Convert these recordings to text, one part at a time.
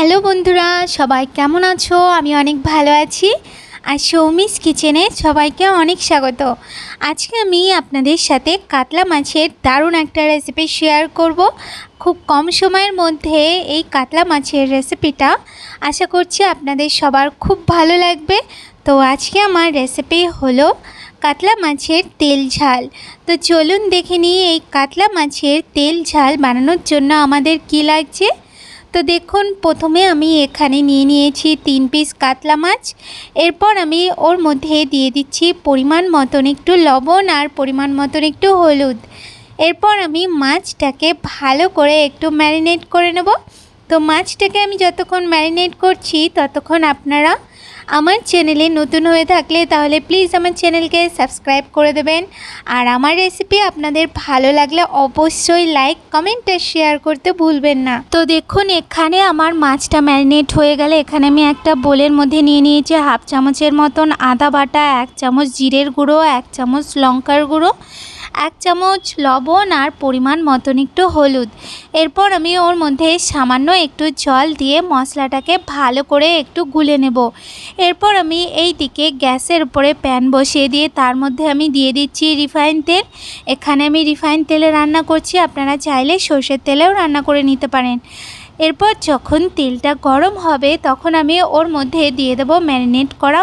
Hello বন্ধুরা, সবাই কেমন আছো? আমি অনেক ভালো আছি। আর সৌমিস কিচেনে সবাইকে অনেক স্বাগত। আজকে আমি আপনাদের সাথে কাতলা মাছের দারুণ একটা রেসিপি শেয়ার করব। খুব কম সময়ের মধ্যে এই কাতলা মাছের রেসিপিটা আশা করছি আপনাদের সবার খুব ভালো লাগবে। তো আজকে আমার রেসিপি হলো কাতলা মাছের তেল ঝাল। তো চলুন দেখে নিই এই কাতলা মাছের তেল ঝাল বানানোর জন্য আমাদের কী লাগছে। তো দেখুন, প্রথমে আমি এখানে নিয়ে নিয়েছি 3 পিস কাতলা মাছ। এরপর আমি ওর মধ্যে দিয়ে দিচ্ছি পরিমাণ মতন একটু লবণ আর পরিমাণ মতন একটু হলুদ। এরপর আমি মাছটাকে ভালো করে একটু ম্যারিনেট করে নেব। তো মাছটাকে আমি যতক্ষণ ম্যারিনেট করছি ততক্ষণ আপনারা আমার চ্যানেলে নতুন হয়ে থাকলে তাহলে প্লিজ আমার চ্যানেলকে সাবস্ক্রাইব করে দেবেন। আর আমার রেসিপি আপনাদের ভালো লাগলে অবশ্যই লাইক, কমেন্ট আর শেয়ার করতে ভুলবেন না। তো দেখুন, এখানে আমার মাছটা ম্যারিনেট হয়ে গেলে এখানে আমি একটা বোলের মধ্যে নিয়ে নিয়েছি হাফ চামচের মতন আদা বাটা, 1 চামচ জিরের গুঁড়ো, 1 চামচ লঙ্কার গুঁড়ো, 1 চামচ লবণ আর পরিমাণ মতন একটু হলুদ। এরপর আমি ওর মধ্যে সামান্য একটু জল দিয়ে মশলাটাকে ভালো করে একটু গুলে নেব। এরপর আমি এই দিকে গ্যাসের উপরে প্যান বসিয়ে দিয়ে তার মধ্যে আমি দিয়ে দিচ্ছি রিফাইন তেল। এখানে আমি রিফাইন তেলে রান্না করছি, আপনারা চাইলে সর্ষের তেলেও রান্না করে নিতে পারেন। এরপর যখন তেলটা গরম হবে তখন আমি ওর মধ্যে দিয়ে দেবো ম্যারিনেট করা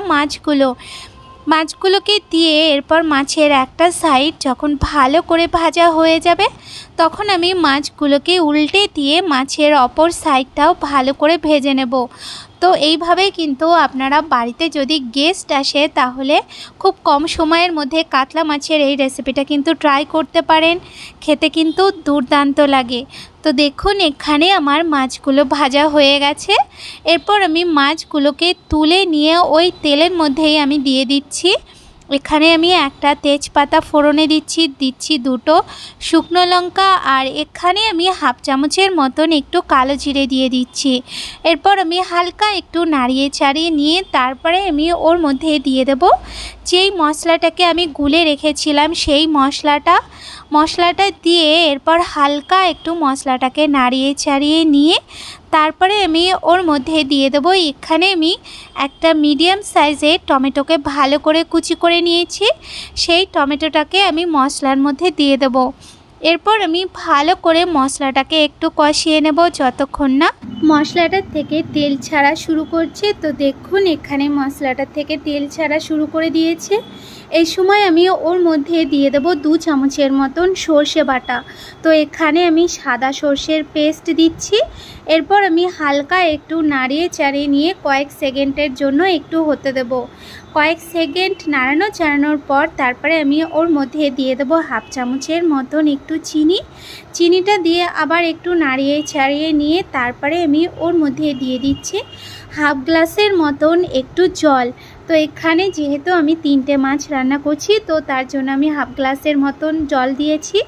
মাছগুলোকে দিয়ে এরপর মাছের একটা সাইড যখন ভালো করে ভাজা হয়ে যাবে তখন আমি মাছগুলোকে উল্টে দিয়ে মাছের অপর সাইডটাও ভালো করে ভেজে নেব। তো এইভাবে কিন্তু আপনারা বাড়িতে যদি গেস্ট আসে তাহলে খুব কম সময়ের মধ্যে কাতলা মাছের এই রেসিপিটা কিন্তু ট্রাই করতে পারেন, খেতে কিন্তু দুর্দান্ত লাগে। তো দেখুন, এখানে আমার মাছগুলো ভাজা হয়ে গেছে। এরপর আমি মাছগুলোকে তুলে নিয়ে ওই তেলের মধ্যেই আমি দিয়ে দিচ্ছি। এখানে আমি একটা তেজপাতা ফোড়নে দিচ্ছি 2টো শুকনো লঙ্কা, আর এখানে আমি হাফ চামচের মতন একটু কালো জিরে দিয়ে দিচ্ছি। এরপর আমি হালকা একটু নাড়িয়ে চাড়িয়ে নিয়ে তারপরে আমি ওর মধ্যে দিয়ে দেব যেই মশলাটাকে আমি গুলে রেখেছিলাম সেই মশলাটা দিয়ে এরপর হালকা একটু মশলাটাকে নাড়িয়ে চাড়িয়ে নিয়ে তারপরে আমি ওর মধ্যে দিয়ে দেবো এখানে আমি একটা মিডিয়াম সাইজের টমেটোকে ভালো করে কুচি করে নিয়েছি, সেই টমেটোটাকে আমি মশলার মধ্যে দিয়ে দেবো। এরপর আমি ভালো করে মশলাটাকে একটু কষিয়ে নেব যতক্ষণ না মশলাটার থেকে তেল ছাড়া শুরু করছে। তো দেখুন, এখানে মশলাটার থেকে তেল ছাড়া শুরু করে দিয়েছে। এই সময় আমি ওর মধ্যে দিয়ে দেব 2 চামচের মতন সর্ষে বাটা। তো এখানে আমি সাদা সর্ষের পেস্ট দিচ্ছি। এরপর আমি হালকা একটু নাড়িয়ে চাড়িয়ে নিয়ে কয়েক সেকেন্ডের জন্য একটু হতে দেব। কয়েক সেকেন্ড নাড়ানো চাড়ানোর পর তারপরে আমি ওর মধ্যে দিয়ে দেব হাফ চামচের মতন একটু চিনিটা দিয়ে আবার একটু নাড়িয়ে ছাড়িয়ে নিয়ে তারপরে আমি ওর মধ্যে দিয়ে দিচ্ছি হাফ গ্লাসের মতন একটু জল। তো এখানে যেহেতু আমি 3টে মাছ রান্না করছি তো তার জন্য আমি হাফ গ্লাসের মতন জল দিয়েছি।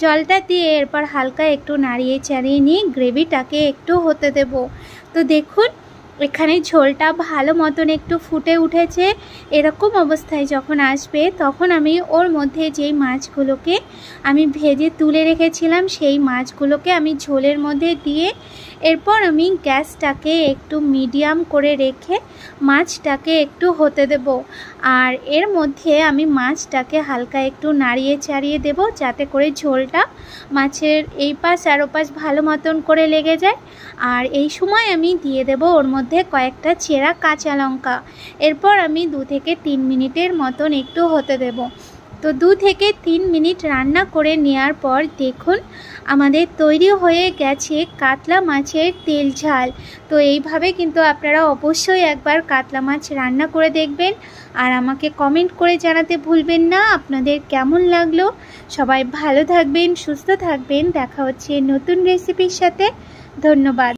জলটা দিয়ে এরপর হালকা একটু নাড়িয়ে চাড়িয়ে নিয়ে গ্রেভিটাকে একটু হতে দেব। তো দেখুন, এখানে ঝোলটা ভালো মতন একটু ফুটে উঠেছে। এরকম অবস্থায় যখন আসবে তখন আমি ওর মধ্যে যেই মাছগুলোকে আমি ভেজে তুলে রেখেছিলাম সেই মাছগুলোকে আমি ঝোলের মধ্যে দিয়ে এরপর আমি গ্যাসটাকে একটু মিডিয়াম করে রেখে মাছটাকে একটু হতে দেব। আর এর মধ্যে আমি মাছটাকে হালকা একটু নাড়িয়ে চাড়িয়ে দেব যাতে করে ঝোলটা মাছের এই পাশ আর ওপাশ ভালো মতন করে লেগে যায়। আর এই সময় আমি দিয়ে দেব ওর মধ্যে কয়েকটা চেরা কাঁচা লঙ্কা। এরপর আমি 2 থেকে 3 মিনিটের মতন একটু হতে দেব। তো 2 থেকে 3 মিনিট রান্না করে নেওয়ার পর দেখুন আমাদের তৈরি হয়ে গেছে কাতলা মাছের তেল ঝাল। তো এইভাবে কিন্তু আপনারা অবশ্যই একবার কাতলা মাছ রান্না করে দেখবেন আর আমাকে কমেন্ট করে জানাতে ভুলবেন না আপনাদের কেমন লাগলো। সবাই ভালো থাকবেন, সুস্থ থাকবেন, দেখা হচ্ছে নতুন রেসিপির সাথে। ধন্যবাদ।